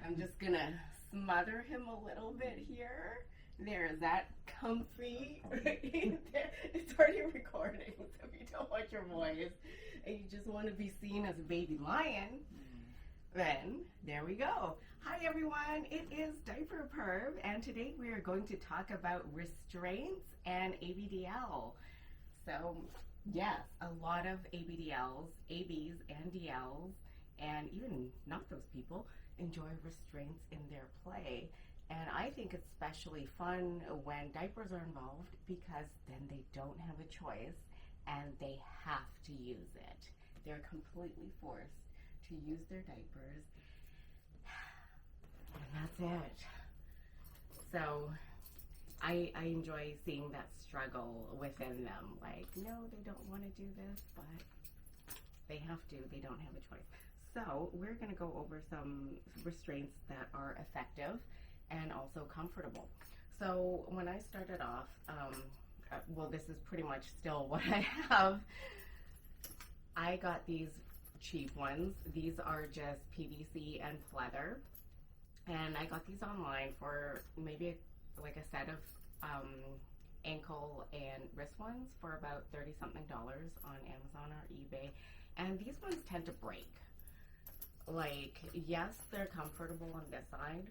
I'm just gonna smother him a little bit here. There, is that comfy? It's already recording, so if you don't want your voice and you just want to be seen as a baby lion, then there we go. Hi everyone, it is Diaper Perv, and today we are going to talk about restraints and abdl. So yes, a lot of abdls, abs and dls, and even not those people, enjoy restraints in their play. And I think it's especially fun when diapers are involved, because then they don't have a choice and they have to use it. They're completely forced to use their diapers, and that's it. So I enjoy seeing that struggle within them. Like, no, they don't want to do this, but they have to. They don't have a choice. So we're going to go over some restraints that are effective and also comfortable. So when I started off, well, this is pretty much still what I have. I got these cheap ones. These are just PVC and pleather, and I got these online for maybe like a set of ankle and wrist ones for about $30 something on Amazon or eBay. And these ones tend to break. Like, yes, they're comfortable on this side,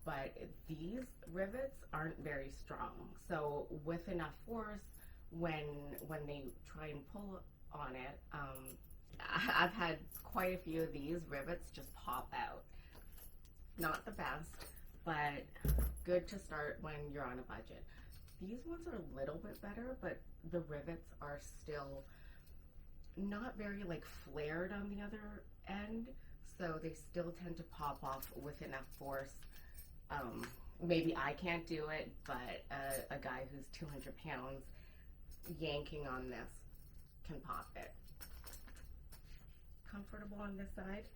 but these rivets aren't very strong. So with enough force, when they try and pull on it, I've had quite a few of these rivets just pop out. Not the best, but good to start when you're on a budget. These ones are a little bit better, but the rivets are still not very like flared on the other end, so they still tend to pop off with enough force. Maybe I can't do it, but a guy who's 200 pounds yanking on this can pop it. Comfortable on this side.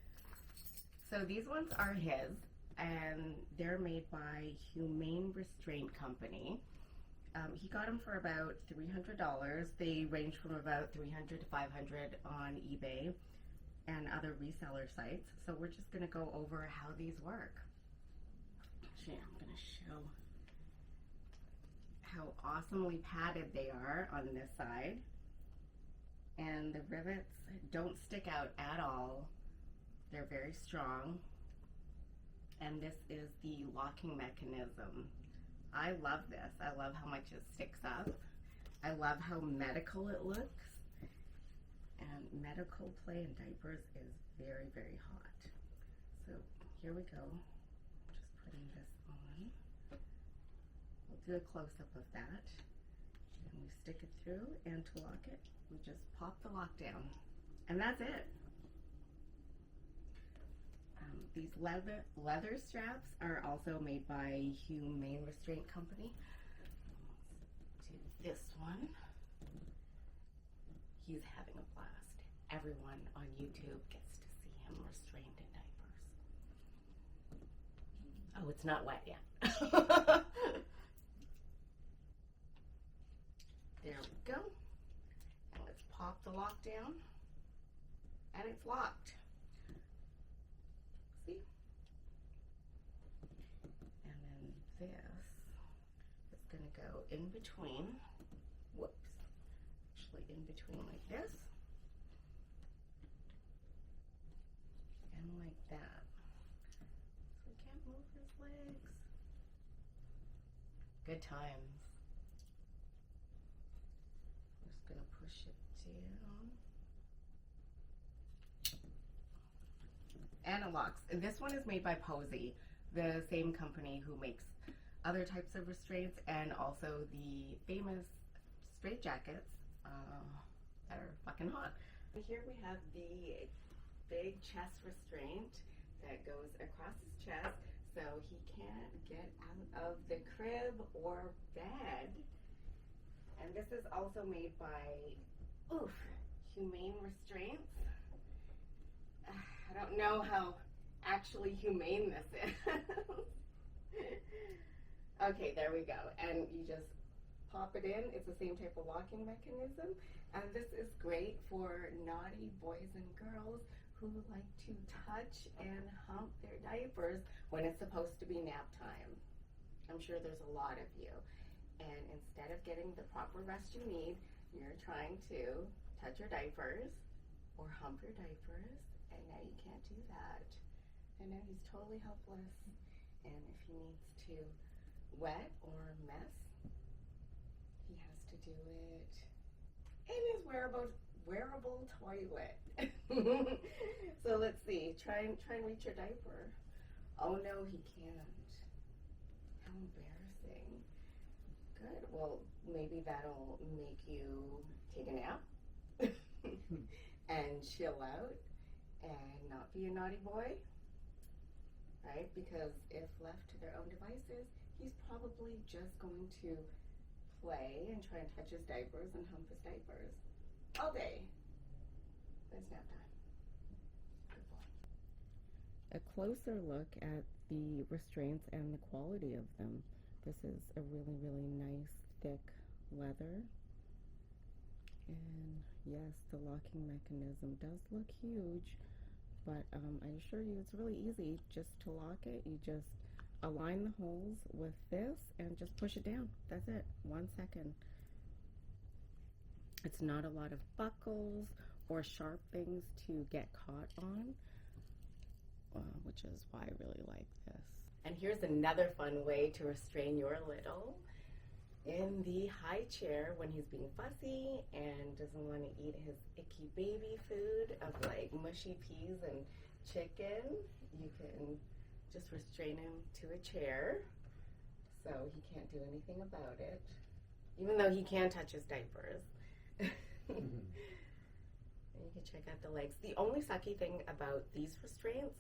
So these ones are his, and they're made by Humane Restraint Company. He got them for about $300. They range from about $300 to $500 on eBay and other reseller sites. So we're just going to go over how these work. Actually, I'm going to show how awesomely padded they are on this side. And the rivets don't stick out at all. They're very strong. And this is the locking mechanism. I love this. I love how much it sticks up. I love how medical it looks. And medical play in diapers is very, very hot. So here we go. Just putting this on. We'll do a close-up of that. And we stick it through, and to lock it, we just pop the lock down. And that's it. These leather straps are also made by Humane Restraint Company. Let's do this one. He's having a blast. Everyone on YouTube gets to see him restrained in diapers. Oh, it's not wet yet. There we go. And let's pop the lock down. And it's locked. See? And then this is going to go in between. Whoops. Actually in between like this. And like that. So we can't move his legs. Good times. Just going to push it down. And it locks. And this one is made by Posey, the same company who makes other types of restraints and also the famous straight jackets that are fucking hot. Here we have the big chest restraint that goes across his chest so he can't get out of the crib or bed. And this is also made by Humane Restraints. I don't know how actually humane this is. Okay, there we go. And you just pop it in. It's the same type of locking mechanism. And this is great for naughty boys and girls who like to touch and hump their diapers. diapers when it's supposed to be nap time. I'm sure there's a lot of you. And instead of getting the proper rest you need, you're trying to touch your diapers or hump your diapers, and now you can't do that. And now he's totally helpless. And if he needs to wet or mess, he has to do it in his wearable toilet. So let's see. Try and reach your diaper. Oh no, he can't. How embarrassing. Good. Well, maybe that'll make you take a nap and chill out and not be a naughty boy, right? Because if left to their own devices, he's probably just going to play and try and touch his diapers and hump his diapers all day. It's nap time. Good boy. A closer look at the restraints and the quality of them. This is a really, really nice, thick leather. And yes, the locking mechanism does look huge, but I assure you it's really easy just to lock it. You just align the holes with this and just push it down. That's it. 1 second. It's not a lot of buckles or sharp things to get caught on, which is why I really like this. And here's another fun way to restrain your little in the high chair when he's being fussy and doesn't want to eat his icky baby food of like mushy peas and chicken. You can just restrain him to a chair so he can't do anything about it, even though he can touch his diapers. And you can check out the legs. The only sucky thing about these restraints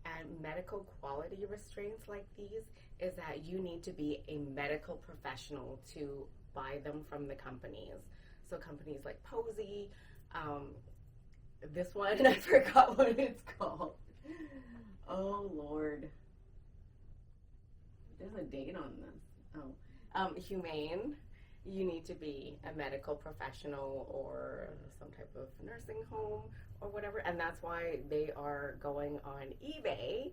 and medical quality restraints like these is that you need to be a medical professional to buy them from the companies. So companies like Posey, this one, I forgot what it's called. Oh Lord. There's a date on this. Oh, Humane. You need to be a medical professional or some type of nursing home or whatever, and that's why they are going on eBay.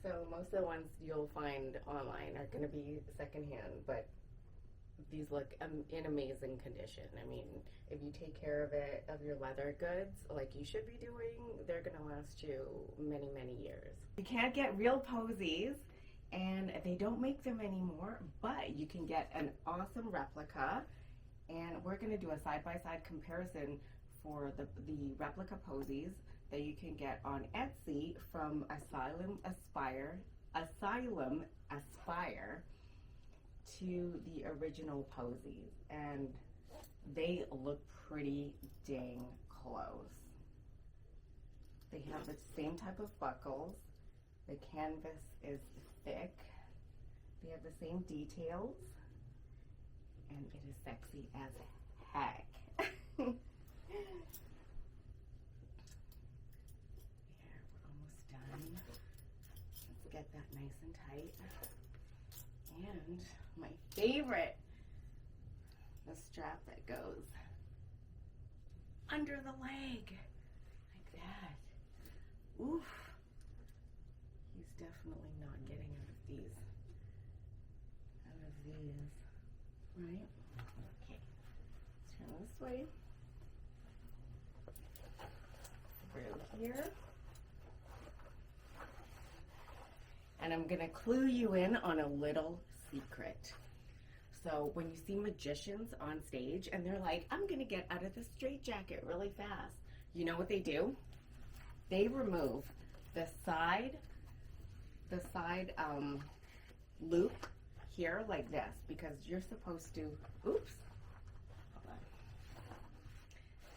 So most of the ones you'll find online are going to be secondhand, but these look in amazing condition. I mean, if you take care of it, of your leather goods, like you should be doing, they're going to last you many, many years. You can't get real Posies, and they don't make them anymore, but you can get an awesome replica, and we're going to do a side-by-side comparison for the replica Posies that you can get on Etsy from Asylum Aspire to the original Posies, and they look pretty dang close. They have the same type of buckles. The canvas is thick. They have the same details, and it is sexy as heck. There, we're almost done. Let's get that nice and tight. And my favorite, the strap that goes under the leg, like that. Oof. He's definitely not getting out of these. Right? Okay. Let's turn this way. Through here. And I'm going to clue you in on a little secret. So when you see magicians on stage and they're like, I'm going to get out of the straitjacket really fast, you know what they do? They remove the side loop here like this, because you're supposed to, oops, hold on.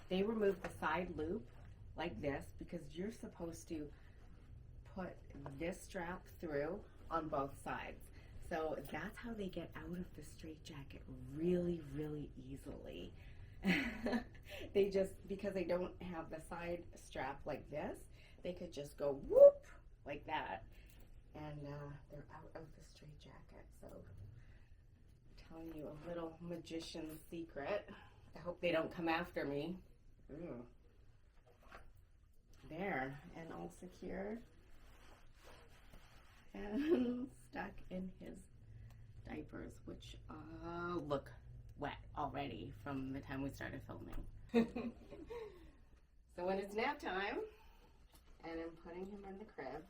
They remove the side loop like this because you're supposed to put this strap through on both sides. So that's how they get out of the straitjacket really, really easily. They just, because they don't have the side strap like this, they could just go whoop like that, and they're out of the straitjacket. So I'm telling you a little magician secret. I hope they don't come after me. Ooh. There, and all secure. and stuck in his diapers, which look wet already from the time we started filming. So when it's nap time and I'm putting him in the crib,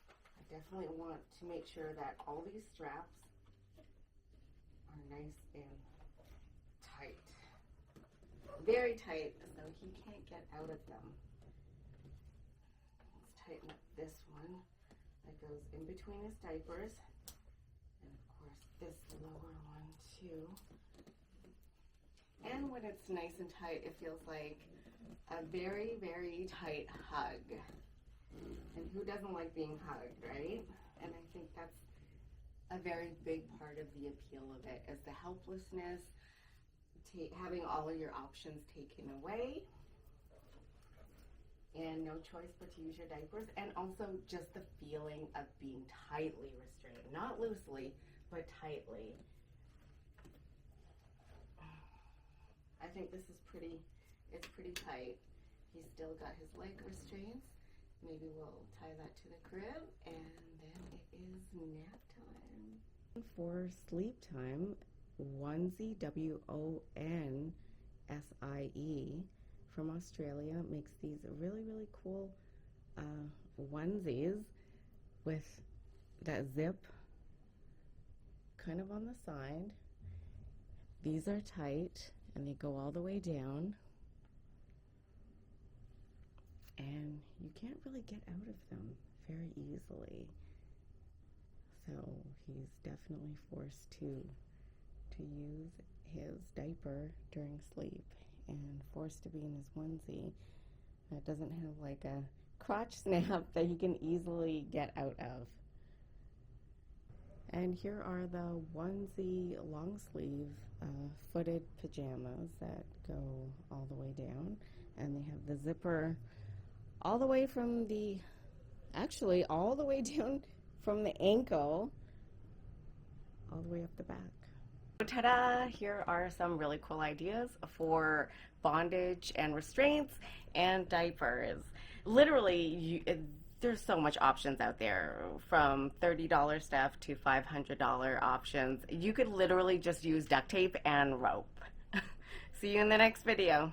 I definitely want to make sure that all these straps are nice and tight. Very tight, so he can't get out of them. Let's tighten up this one that goes in between his diapers. And of course this lower one too. And when it's nice and tight, it feels like a very, very tight hug. And who doesn't like being hugged, right? And I think that's a very big part of the appeal of it, is the helplessness, having all of your options taken away, and no choice but to use your diapers, and also just the feeling of being tightly restrained. Not loosely, but tightly. I think this is it's pretty tight. He's still got his leg restraints. Maybe we'll tie that to the crib, and then it is nap time. For sleep time, Wonesie, Wonesie, from Australia makes these really, really cool onesies with that zip kind of on the side. These are tight and they go all the way down, and you can't really get out of them very easily. So he's definitely forced to use his diaper during sleep and forced to be in his onesie that doesn't have like a crotch snap that he can easily get out of. And here are the onesie long sleeve footed pajamas that go all the way down, and they have the zipper all the way from actually all the way down from the ankle all the way up the back. Ta-da! Here are some really cool ideas for bondage and restraints and diapers. Literally, there's so much options out there, from $30 stuff to $500 options. You could literally just use duct tape and rope. See you in the next video.